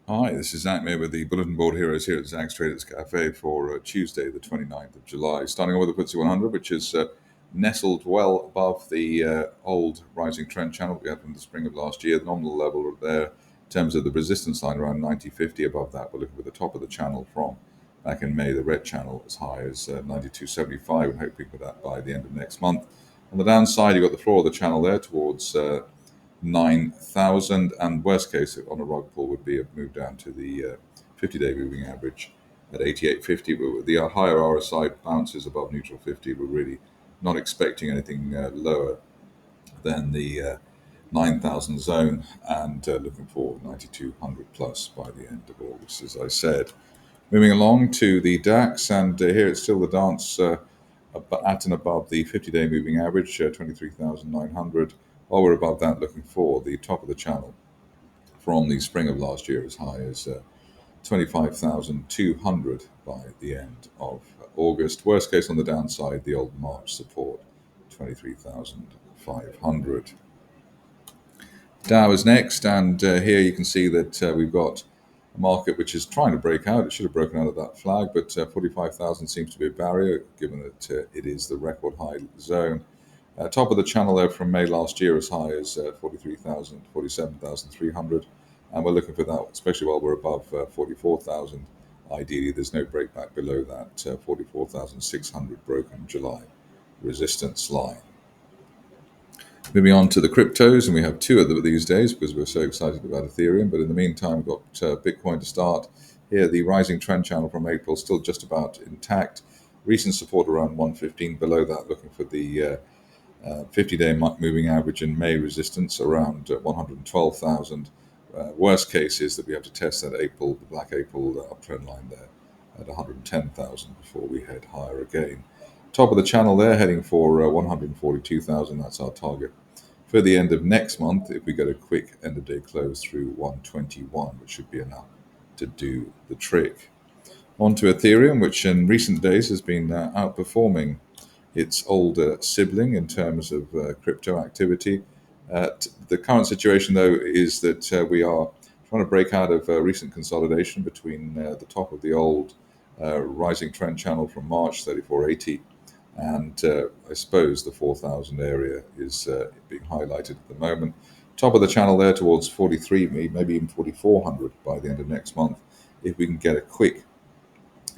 Hi, this is Zach Mayer with the Bulletin Board Heroes here at Zach's Traders Cafe for Tuesday, the 29th of July. Starting off with the FTSE 100, which is nestled well above the old rising trend channel we had from the spring of last year. The nominal level there, in terms of the resistance line, around 90.50. Above that, we're looking at the top of the channel from back in May, the red channel as high as 92.75, and hoping for that by the end of next month. On the downside, you've got the floor of the channel there towards 9,000, and worst case on a rug pull would be a move down to the 50-day moving average at 88.50. But with the higher RSI bounces above neutral 50, we're really not expecting anything lower than the 9,000 zone, and looking for 9,200 plus by the end of August, as I said. Moving along to the DAX, and here it's still the dance at and above the 50-day moving average, 23,900. While we're above that, looking for the top of the channel from the spring of last year as high as 25,200 by the end of August. Worst case on the downside, the old March support, 23,500. Dow is next, and here you can see that we've got a market which is trying to break out. It should have broken out of that flag, but 45,000 seems to be a barrier, given that it is the record high zone. Top of the channel there from May last year as high as 43,000, 47,300. And we're looking for that, especially while we're above 44,000. Ideally, there's no breakback below that 44,600 broken July resistance line. Moving on to the cryptos, and we have two of them these days because we're so excited about Ethereum. But in the meantime, we've got Bitcoin to start. Here, the rising trend channel from April still just about intact. Recent support around 115. Below that, looking for the 50-day moving average and May resistance around 112,000. Worst case is that we have to test that April, the black April uptrend line there at 110,000 before we head higher again. Top of the channel there, heading for 142,000. That's our target for the end of next month. If we get a quick end of day close through 121, which should be enough to do the trick. On to Ethereum, which in recent days has been outperforming its older sibling in terms of crypto activity. The current situation, though, is that we are trying to break out of recent consolidation between the top of the old rising trend channel from March, 3480, and I suppose the 4,000 area is being highlighted at the moment. Top of the channel there towards 43, maybe even 4,400 by the end of next month, if we can get a quick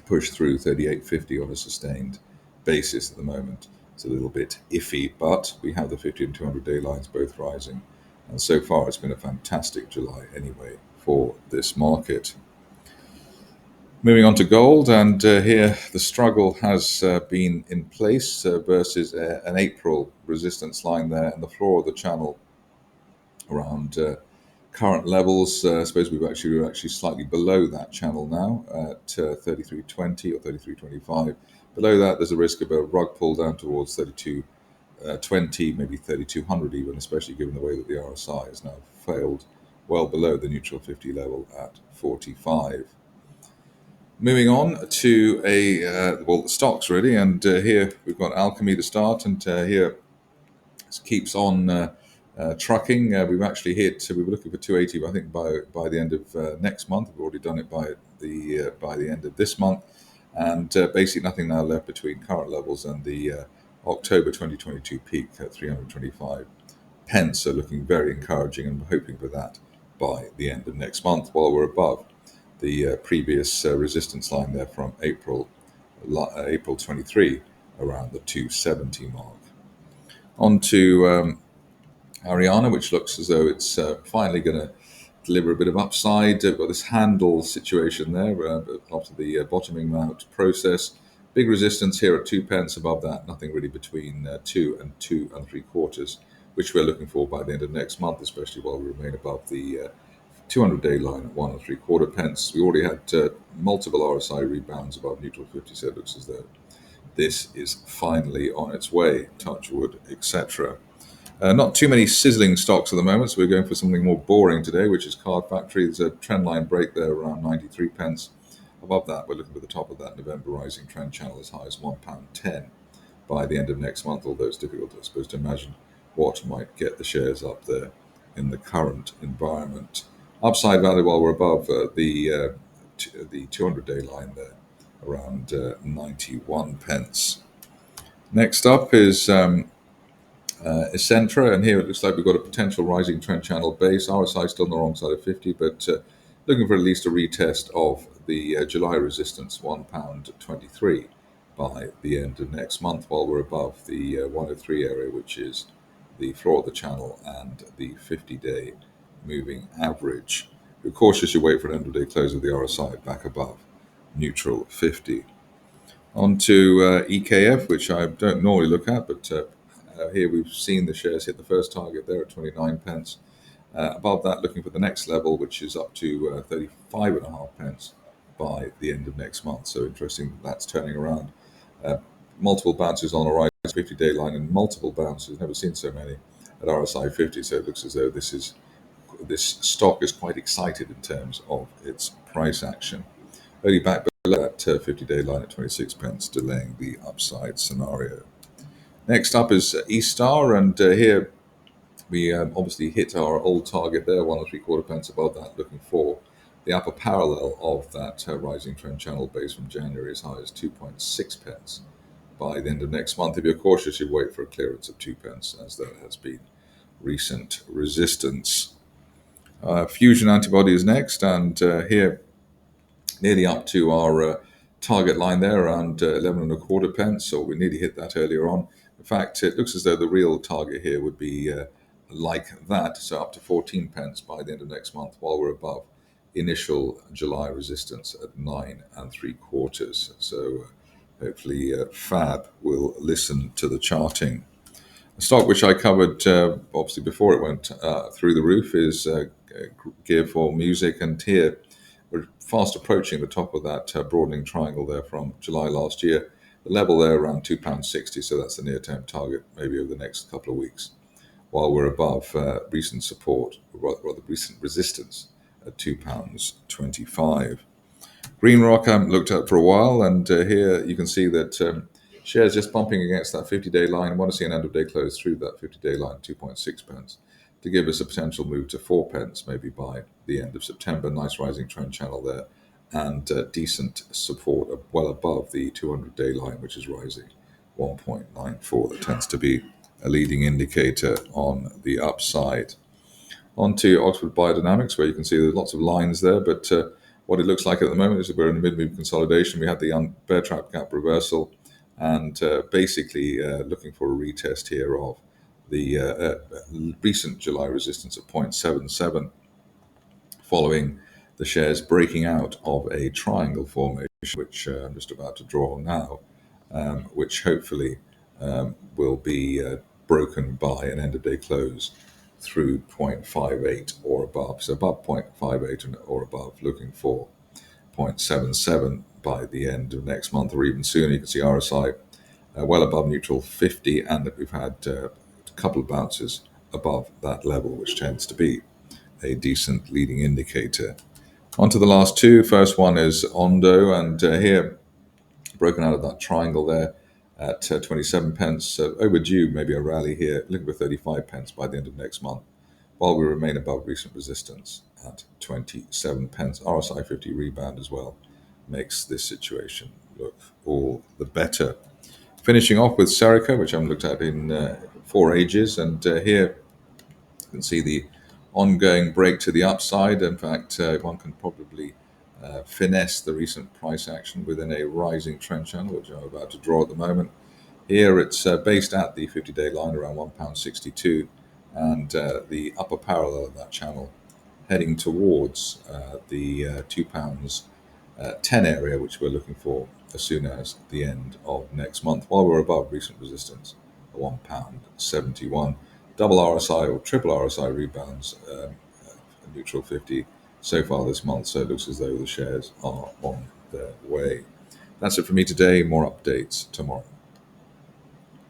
push through 38.50 on a sustained basis at the moment. It's a little bit iffy, but we have the 50 and 200 day lines both rising. And so far, it's been a fantastic July anyway for this market. Moving on to gold, and here the struggle has been in place versus an April resistance line there, and the floor of the channel around current levels. I suppose we're actually slightly below that channel now at 33.20 or 33.25. Below that, there's a risk of a rug pull down towards 32.20, maybe 3200 even, especially given the way that the RSI has now failed well below the neutral 50 level at 45. Moving on to the stocks really, and here we've got Alkemy to start, and here it keeps on trucking. We've actually hit. We were looking for 280, but I think by the end of next month. We've already done it by the end of this month, and basically nothing now left between current levels and the October 2022 peak at 325 pence. So looking very encouraging, and we're hoping for that by the end of next month, while we're above the previous resistance line there from April 23 around the 270 mark. On to Ariana, which looks as though it's finally going to deliver a bit of upside. We've got this handle situation there after the bottoming out process. Big resistance here at 2 pence. Above that, nothing really between 2 and 2 3/4, which we're looking for by the end of next month, especially while we remain above the 200-day line at 1 3/4 pence. We already had multiple RSI rebounds above neutral 50, so it looks as though this is finally on its way. Touch wood, etc. Not too many sizzling stocks at the moment, so we're going for something more boring today, which is Card Factory. There's a trend line break there around 93 pence. Above that, we're looking for the top of that November rising trend channel as high as £1.10 by the end of next month, although it's difficult, I suppose, to imagine what might get the shares up there in the current environment. Upside value while we're above the 200-day line there, around 91 pence. Next up is Essentra, and here it looks like we've got a potential rising trend channel base. RSI still on the wrong side of 50, but looking for at least a retest of the July resistance, £1.23, by the end of next month, while we're above the 103 area, which is the floor of the channel and the 50-day moving average. Be cautious, you wait for an end-of-day close of the RSI back above neutral 50. On to EKF, which I don't normally look at, but here we've seen the shares hit the first target there at 29 pence. Above that, looking for the next level, which is up to 35.5 pence by the end of next month. So interesting that that's turning around. Multiple bounces on the right 50-day line and multiple bounces. Never seen so many at RSI 50. So it looks as though this stock is quite excited in terms of its price action. Only back below that 50-day line at 26 pence, delaying the upside scenario. Next up is ESTAR, and here we obviously hit our old target there, 1.75 pence above that, looking for the upper parallel of that rising trend channel base from January, as high as 2.6 pence by the end of next month. If you're cautious, you wait for a clearance of 2 pence, as that has been recent resistance. Fusion antibody is next, and here nearly up to our target line there, around 11.25 pence, so we nearly hit that earlier on. In fact, it looks as though the real target here would be like that, so up to 14 pence by the end of next month, while we're above initial July resistance at 9.75. So hopefully Fab will listen to the charting. A stock which I covered obviously before it went through the roof is Gear for Music, and here we're fast approaching the top of that broadening triangle there from July last year. The level there around £2.60, so that's the near-term target, maybe over the next couple of weeks, while we're above recent support, or rather recent resistance at £2.25. GreenRoc I haven't looked at for a while, and here you can see that shares just bumping against that 50-day line. I want to see an end-of-day close through that 50-day line, 2.6 pence, to give us a potential move to 4 pence, maybe by the end of September. Nice rising trend channel there, and decent support well above the 200-day line, which is rising 1.94. That tends to be a leading indicator on the upside. On to Oxford Biodynamics, where you can see there's lots of lines there, but what it looks like at the moment is that we're in a mid-move consolidation. We had the bear trap gap reversal, and basically looking for a retest here of the recent July resistance at 0.77, following the shares breaking out of a triangle formation, which I'm just about to draw now, which hopefully will be broken by an end-of-day close through 0.58 or above. So above 0.58 or above, looking for 0.77 by the end of next month, or even sooner. You can see RSI well above neutral 50, and that we've had a couple of bounces above that level, which tends to be a decent leading indicator. On to the last two. First one is Ondo, and here broken out of that triangle there at 27 pence. Overdue maybe a rally here, looking for 35 pence by the end of next month, while we remain above recent resistance at 27 pence. RSI 50 rebound as well makes this situation look all the better. Finishing off with Serica, which I haven't looked at in 4 ages, and here you can see the ongoing break to the upside. In fact, one can probably finesse the recent price action within a rising trend channel, which I'm about to draw at the moment. Here it's based at the 50-day line around £1.62, and the upper parallel of that channel heading towards the £2.10 area, which we're looking for as soon as the end of next month, while we're above recent resistance at £1.71. Double RSI or triple RSI rebounds, neutral 50 so far this month, so it looks as though the shares are on their way. That's it for me today. More updates tomorrow.